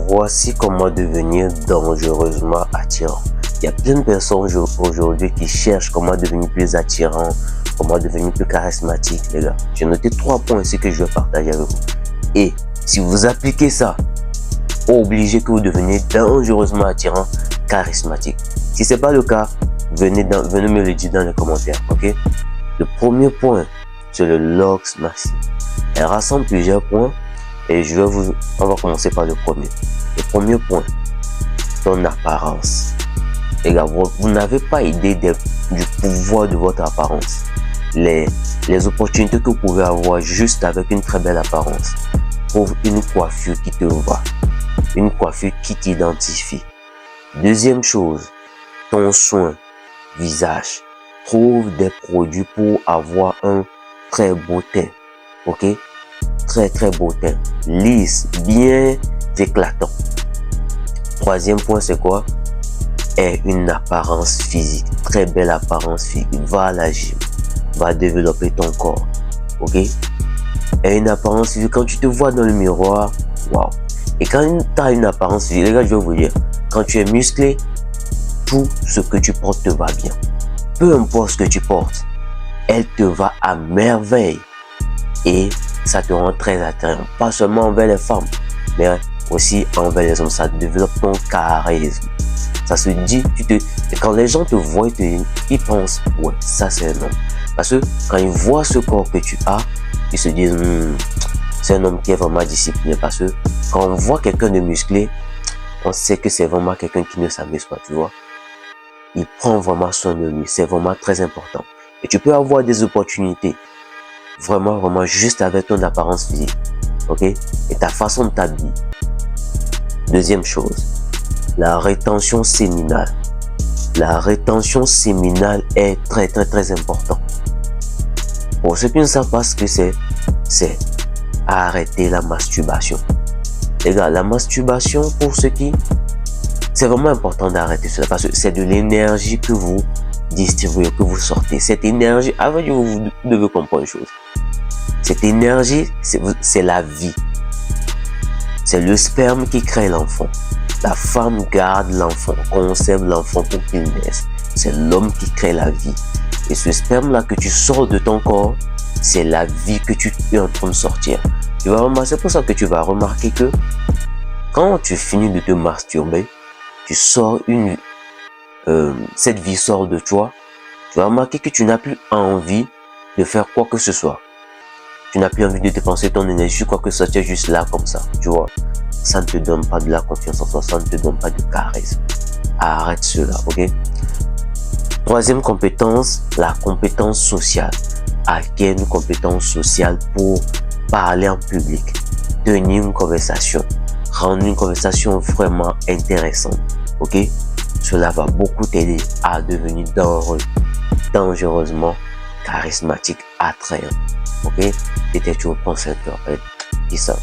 Voici comment devenir dangereusement attirant. Il y a plein de personnes aujourd'hui qui cherchent comment devenir plus attirant, comment devenir plus charismatique, les gars. J'ai noté 3 points ici que je vais partager avec vous. Et si vous appliquez ça, obligé que vous deveniez dangereusement attirant, charismatique. Si ce n'est pas le cas, venez me le dire dans les commentaires, ok? Le premier point, c'est le Lox Maxi. Elle rassemble plusieurs points et on va commencer par le premier. Le premier point, ton apparence. Les gars, vous n'avez pas idée du pouvoir de votre apparence. Les opportunités que vous pouvez avoir juste avec une très belle apparence. Trouve une coiffure qui te va. Une coiffure qui t'identifie. Deuxième chose, ton soin, visage. Trouve des produits pour avoir un très beau teint. Ok? Très beau teint. Lisse, bien éclatant. Troisième point, c'est quoi? Est une apparence physique. Très belle apparence physique. Va à la gym. Va développer ton corps. Ok? Et une apparence physique. Quand tu te vois dans le miroir, waouh. Et quand tu as une apparence physique, les gars, je vais vous dire, quand tu es musclé, tout ce que tu portes te va bien. Peu importe ce que tu portes, elle te va à merveille. Et ça te rend très attrayant. Pas seulement envers les femmes, mais aussi envers les hommes. Ça développe ton charisme. Ça se dit, et quand les gens te voient, ils pensent, ouais, ça c'est un homme. Parce que quand ils voient ce corps que tu as, ils se disent, c'est un homme qui est vraiment discipliné. Parce que quand on voit quelqu'un de musclé, on sait que c'est vraiment quelqu'un qui ne s'amuse pas, tu vois. Il prend vraiment soin de lui. C'est vraiment très important. Et tu peux avoir des opportunités. Vraiment juste avec ton apparence physique. Ok? Et ta façon de t'habiller. Deuxième chose. La rétention séminale. La rétention séminale est très important. Pour ceux qui ne savent pas ce que c'est arrêter la masturbation. Les gars, la masturbation, pour ceux qui... C'est vraiment important d'arrêter cela parce que c'est de l'énergie que vous distribuez, que vous sortez. Cette énergie, avant vous devez comprendre une chose. Cette énergie, c'est la vie. C'est le sperme qui crée l'enfant. La femme garde l'enfant, conserve l'enfant pour qu'il naisse. C'est l'homme qui crée la vie. Et ce sperme-là que tu sors de ton corps, c'est la vie que tu es en train de sortir. C'est pour ça que tu vas remarquer que quand tu finis de te masturber, tu sors cette vie sort de toi. Tu vas remarquer que tu n'as plus envie de faire quoi que ce soit. Tu n'as plus envie de dépenser ton énergie, quoi que ce soit, tu es juste là comme ça, tu vois. Ça ne te donne pas de la confiance en toi, ça ne te donne pas de charisme. Arrête cela, ok? Troisième compétence, la compétence sociale. Acquiert une compétence sociale pour parler en public, tenir une conversation, rendre une conversation vraiment intéressante, ok? Cela va beaucoup t'aider à devenir dangereusement charismatique, attrayant, ok? C'était toujours Pense à toi. Peace out.